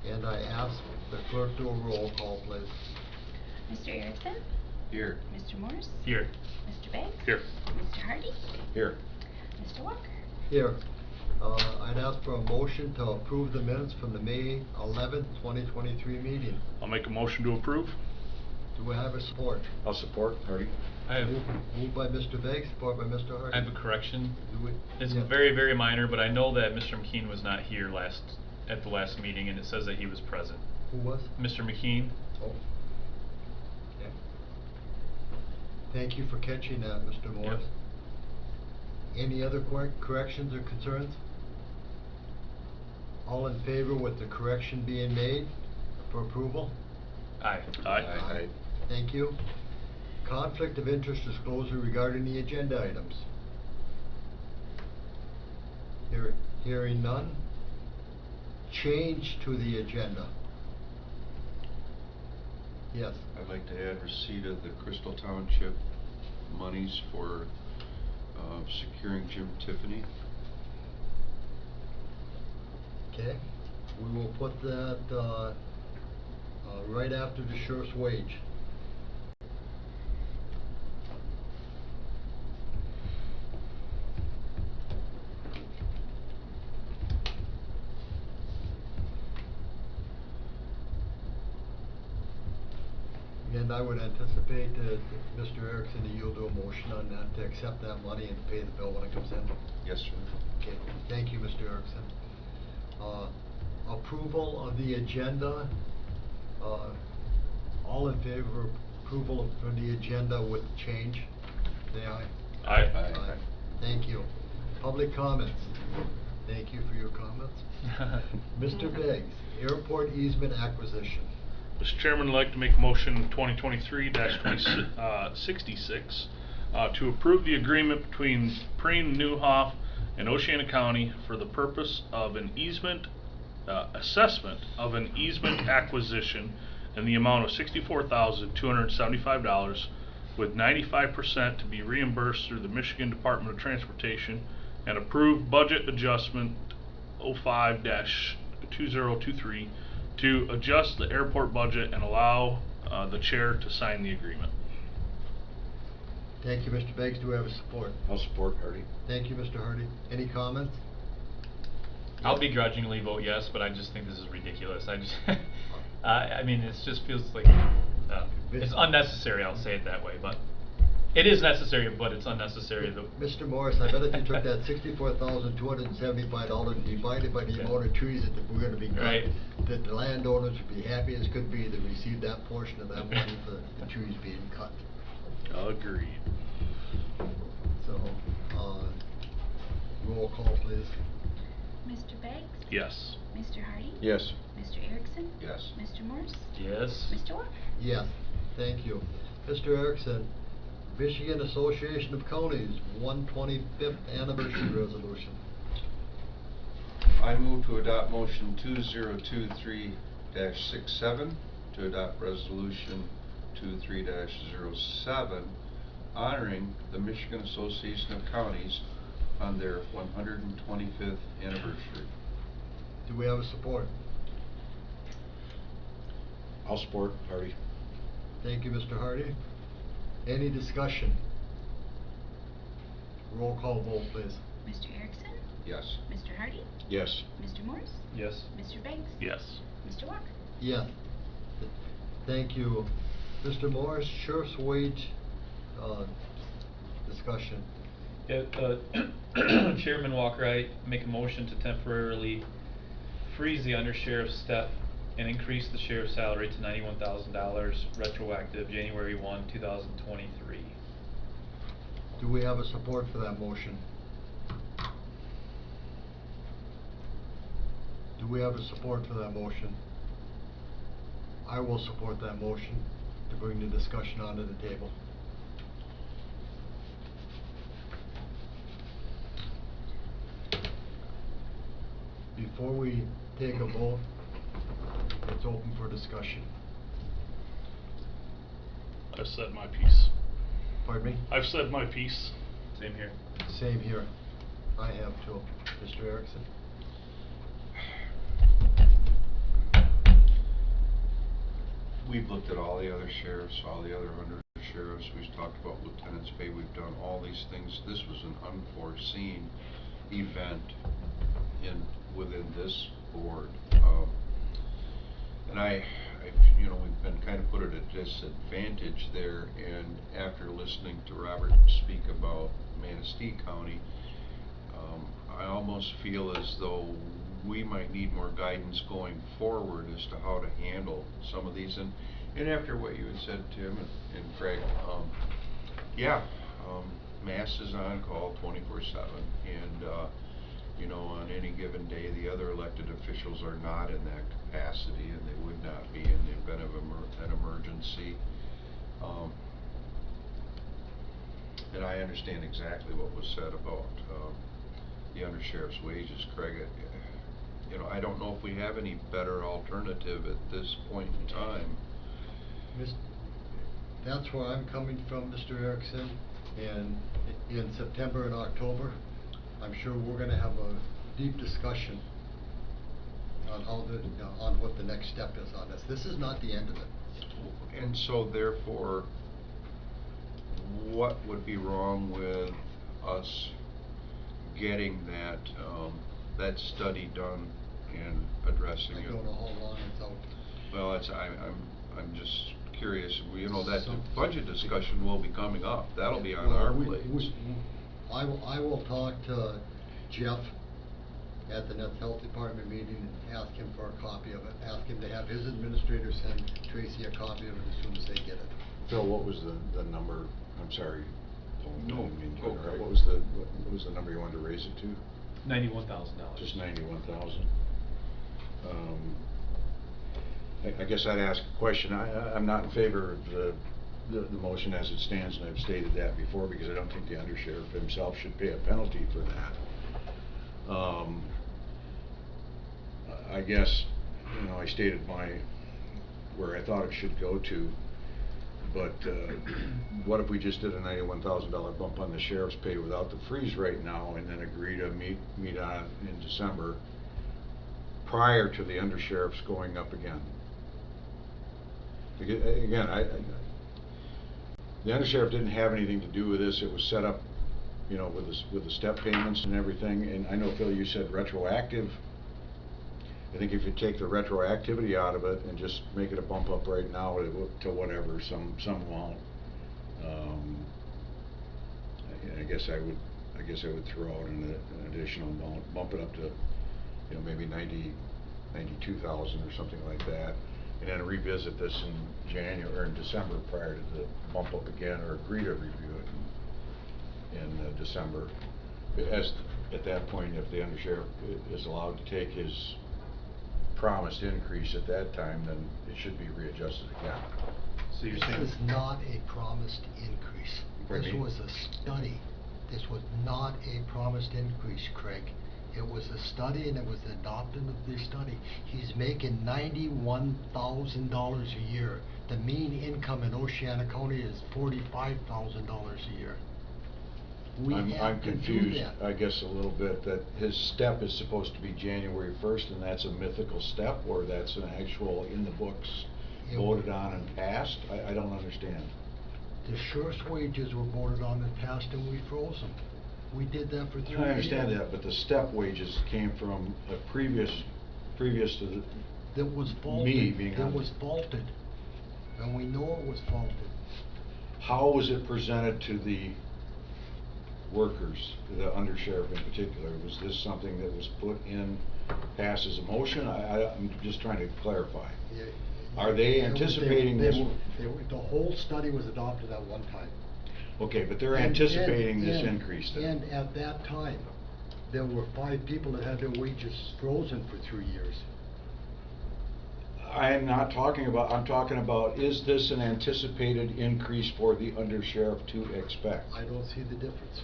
And I ask the clerk to do a roll call, please. Mr. Erickson? Here. Mr. Morse? Here. Mr. Banks? Here. Mr. Hardy? Here. Mr. Walker? Here. I'd ask for a motion to approve the minutes from the May 11th, 2023 meeting. I'll make a motion to approve. Do we have a support? I'll support Hardy. Moved by Mr. Beggs, support by Mr. Hardy. I have a correction. Do we? It's Yeah. very, very minor, but I know that Mr. McKean was not here at the last meeting, and it says that he was present. Who was? Mr. McKean? Oh. Yeah. Thank you for catching that, Mr. Morris. Any other corrections or concerns? All in favor with the correction being made for approval? Aye. Aye. Thank you. Conflict of interest disclosure regarding the agenda items. Hearing none. Change to the agenda. Yes. I'd like to add receipt of the Crystal Township monies for securing Jim Tiffany. Okay. We will put that right after the sheriff's wage. And I would anticipate that Mr. Erickson, that you'll do a motion on that to accept that money and pay the bill when it comes in. Yes, sir. Okay, thank you, Mr. Erickson. Approval of the agenda. All in favor of approval for the agenda with change? Say aye. Aye. Aye. Thank you. Public comments. Thank you for your comments. Mr. Beggs, airport easement acquisition. Mr. Chairman, I'd like to make a motion 2023-66 to approve the agreement between Preen, Newhoff, and Oceana County for the purpose of an easement assessment of an easement acquisition in the amount of $64,275, with 95% to be reimbursed through the Michigan Department of Transportation, and approved budget adjustment 05-2023 to adjust the airport budget and allow the chair to sign the agreement. Thank you, Mr. Beggs. Do we have a support? I'll support Hardy. Thank you, Mr. Hardy. Any comments? I'll begrudgingly vote yes, but I just think this is ridiculous. I mean, it just feels like it's unnecessary. I'll say it that way, but it is necessary, but it's unnecessary. Mr. Morris, I bet if you took that $64,275 and divided by the amount of trees that we're going to be cutting, that the landowners would be happy as could be to receive that portion of that money for the trees being cut. Agreed. So, roll call, please. Mr. Beggs? Yes. Mr. Hardy? Yes. Mr. Erickson? Yes. Mr. Morse? Yes. Mr. Walker? Yes, thank you. Mr. Erickson, Michigan Association of Counties 125th Anniversary Resolution. I move to adopt motion 2023-67 to adopt resolution 23-07 honoring the Michigan Association of Counties on their 125th anniversary. Do we have a support? I'll support Hardy. Thank you, Mr. Hardy. Any discussion? Roll call vote, please. Mr. Erickson? Yes. Mr. Hardy? Yes. Mr. Morse? Yes. Mr. Banks? Yes. Mr. Walker? Yes. Thank you. Mr. Morris, sheriff's wage discussion. Yeah, Chairman Walker, I make a motion to temporarily freeze the undersheriff's step and increase the sheriff's salary to $91,000 retroactive January 1, 2023. Do we have a support for that motion? Do we have a support for that motion? I will support that motion to bring the discussion onto the table. Before we take a vote, it's open for discussion. I've said my piece. Pardon me? I've said my piece. Same here. Same here. I have too. Mr. Erickson? we've looked at all the other sheriffs, all the other under sheriffs, we've talked about lieutenant's pay, we've done all these things. This was an unforeseen event within this board. And you know, we've been kind of put at a disadvantage there, and after listening to Robert speak about Manistee County, I almost feel as though we might need more guidance going forward as to how to handle some of these. And after what you had said, Tim and Craig, yeah, Mass is on call 24/7, and you know, on any given day, the other elected officials are not in that capacity, and they would not be in the event of an emergency. And I understand exactly what was said about the undersheriff's wages, Craig. You know, I don't know if we have any better alternative at this point in time. That's where I'm coming from, Mr. Erickson, and in September and October, I'm sure we're gonna have a deep discussion on on what the next step is on this. This is not the end of it. And so therefore, what would be wrong with us getting that study done and addressing it? I don't know how long it's out. Well, I'm just curious. You know, that Some- budget discussion will be coming up. That'll be on our plate. I will talk to Jeff at the Net Health Department meeting and ask him for a copy of it. Ask him to have his administrator send Tracy a copy of it as soon as they get it. Phil, what was the number? I'm sorry. No, go for it. What was the number you wanted to raise it to? $91,000. Just 91,000. I guess I'd ask a question. I'm not in favor of the motion as it stands, and I've stated that before, because I don't think the undersheriff himself should pay a penalty for that. I guess, you know, I stated where I thought it should go to, but what if we just did a $91,000 bump on the sheriff's pay without the freeze right now, and then agree to meet on in December prior to the undersheriff's going up again? Again, the undersheriff didn't have anything to do with this. It was set up, you know, with the step payments and everything. And I know, Phil, you said retroactive. I think if you take the retroactivity out of it and just make it a bump up right now to whatever, some amount, I guess I would throw out an additional amount, bump it up to, you know, maybe 92,000 or something like that, and then revisit this in January or in December prior to the bump up again, or agree to review it in December. As at that point, if the undersheriff is allowed to take his promised increase at that time, then it should be readjusted again. So you're saying This is not a promised increase. Pardon This me? was a study. This was not a promised increase, Craig. It was a study, and it was the adoption of the study. He's making $91,000 a year. The mean income in Oceana County is $45,000 a year. We I'm have to do confused, that. I guess, a little bit, that his step is supposed to be January 1st, and that's a mythical step, or that's an actual in the books It- voted on and passed? I don't understand. The sheriff's wages were voted on and passed, and we froze them. We did that for 3 years. I understand that, but the step wages came from a previous to the, That was faulted. Me being That on- was faulted. And we know it was faulted. how was it presented to the workers, the undersheriff in particular? Was this something that was put in, passed as a motion? I'm just trying to clarify. Yeah, Are they anticipating this? The whole study was adopted at one time. Okay, but they're And- anticipating and- this and- increase then? And at that time, there were 5 people that had their wages frozen for 3 years. I'm not talking about, I'm talking about, is this an anticipated increase for the undersheriff to expect? I don't see the difference.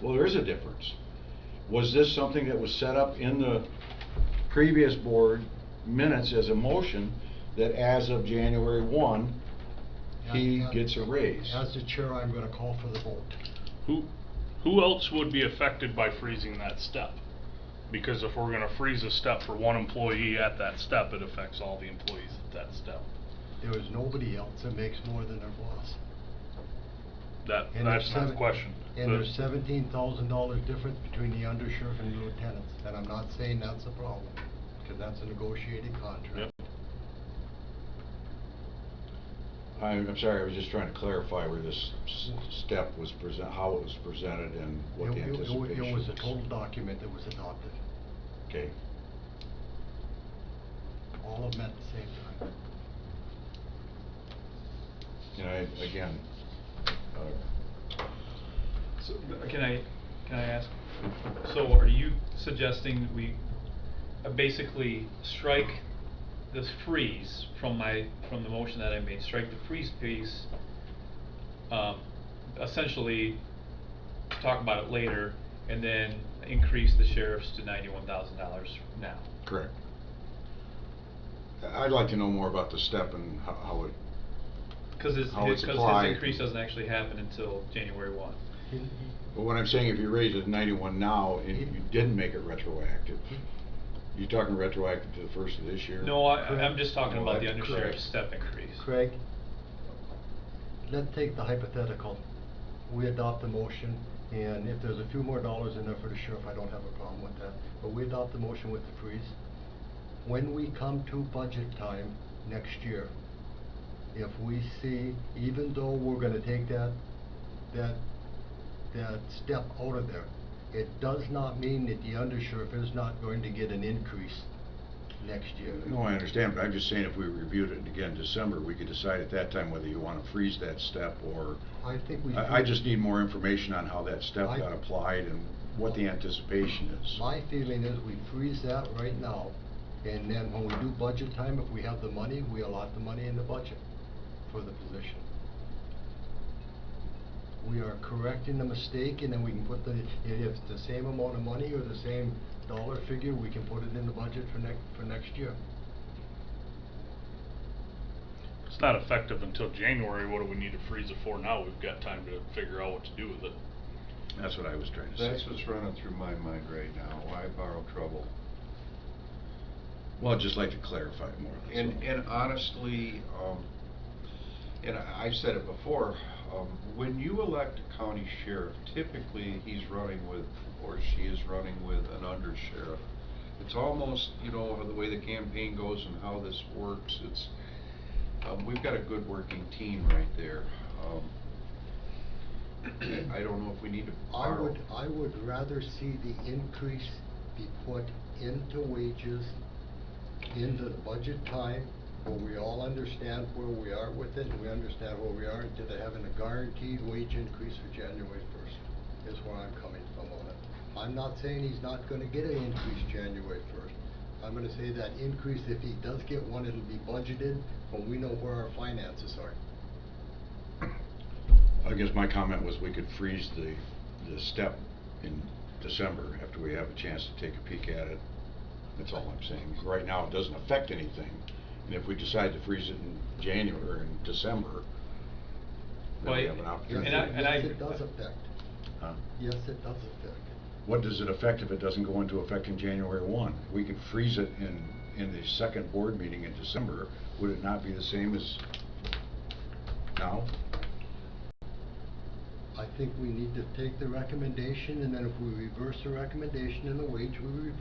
Well, there is a difference. Was this something that was set up in the previous board minutes as a motion that as of January 1, he As- gets a raise? As the chair, I'm gonna call for the vote. Who else would be affected by freezing that step? Because if we're gonna freeze a step for one employee at that step, it affects all the employees at that step. there is nobody else that makes more than their boss. And That's there's not the question. And there's $17,000 difference between the undersheriff and the lieutenants, and I'm not saying that's a problem, because that's a negotiated contract. Yep. I'm sorry, I was just trying to clarify where this step was how it was presented and what the anticipation It was a is. total document that was adopted, Okay. all of them at the same time. And again, So, can I ask, so are you suggesting we basically strike this freeze from the motion that I made, strike the freeze piece, essentially talk about it later, and then increase the sheriff's to $91,000 now? correct. I'd like to know more about the step and how it, Because his applied. increase doesn't actually happen until January 1. but what I'm saying, if you raise it to 91 now and you didn't make it retroactive, you're talking retroactive to the first of this year? No, I'm just talking Well, about the that's undersheriff's correct. step increase. Craig, let's take the hypothetical. We adopt the motion, and if there's a few more dollars in there for the sheriff, I don't have a problem with that. But we adopt the motion with the freeze. When we come to budget time next year, if we see, even though we're gonna take that step out of there, it does not mean that the undersheriff is not going to get an increase next year. No, I understand, but I'm just saying if we reviewed it again in December, we could decide at that time whether you want to freeze that step or... I think we I should- just need more information on how that step I- got applied and what the anticipation is. My feeling is we freeze that right now, and then when we do budget time, if we have the money, we allot the money in the budget for the position. We are correcting the mistake, and then we can put if it's the same amount of money or the same dollar figure, we can put it in the budget for next year. It's not effective until January. What do we need to freeze it for now? We've got time to figure out what to do with it. That's what I was trying to say. That's what's running through my mind right now. Why borrow trouble? Well, I'd just like to clarify it more. that's all. And honestly, and I've said it before, when you elect a county sheriff, typically he's running with, or she is running with an undersheriff. It's almost, you know, the way the campaign goes and how this works, it's, we've got a good working team right there. I don't know if we need to borrow. I would rather see the increase be put into wages, into the budget time, where we all understand where we are with it, and we understand where we are, instead of having a guaranteed wage increase for January 1st, is where I'm coming from on it. I'm not saying he's not gonna get an increase January 1st. I'm gonna say that increase, if he does get one, it'll be budgeted when we know where our finances are. I guess my comment was we could freeze the step in December after we have a chance to take a peek at it. That's all I'm saying. Right now, it doesn't affect anything. And if we decide to freeze it in January or in December, then Well, we have an opportunity. Yes, it does affect. Huh? Yes, it does affect. What does it affect if it doesn't go into effect in January 1? We could freeze it in the second board meeting in December. Would it not be the same as now? I think we need to take the recommendation, and then if we reverse the recommendation in the wage, we reverse